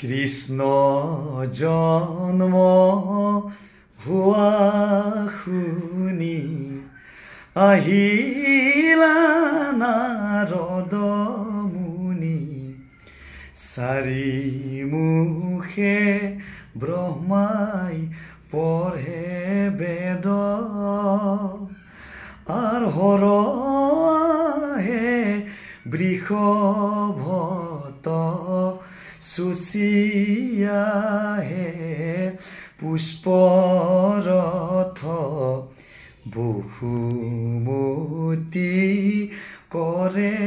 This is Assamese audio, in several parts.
কৃষ্ণ জন্ম হোৱা শুনি আহিলা নাৰদ মুনি চাৰিমুখে ব্ৰহ্মাই পঢ়ে বেদ আৰ হৰ আহে বৃষভত সুচিয়াহে পুষ্পৰথ বসুমতী কৰে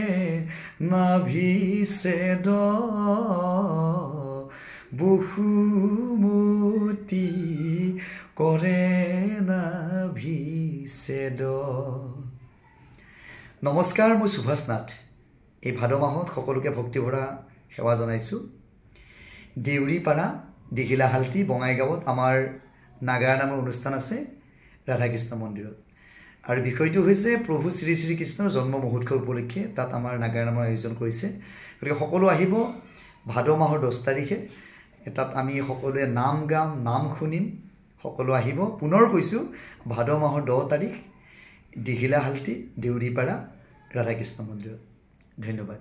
নাভিছেদ বসুমতী কৰে নাভিছেদ। নমস্কাৰ, মই সুভাষ নাথ। এই ভাদ মাহত সকলোকে ভক্তিভৰা সেৱা জনাইছোঁ। দেউৰীপাৰা দীঘিলাহালতি বঙাইগাঁৱত আমাৰ নাগাৰা নামৰ অনুষ্ঠান আছে ৰাধাকৃষ্ণ মন্দিৰত, আৰু বিষয়টো হৈছে প্ৰভু শ্ৰী শ্ৰীকৃষ্ণৰ জন্ম মহোৎসৱ উপলক্ষে তাত আমাৰ নাগাৰা নামৰ আয়োজন কৰিছে। গতিকে সকলো আহিব ভাদ মাহৰ 10 তাৰিখে। তাত আমি সকলোৱে নাম গাম, নাম শুনিম। সকলো আহিব। পুনৰ কৈছোঁ, ভাদ মাহৰ 10 তাৰিখ দীঘিলাহালতি দেউৰীপাৰা ৰাধাকৃষ্ণ মন্দিৰত। ধন্যবাদ।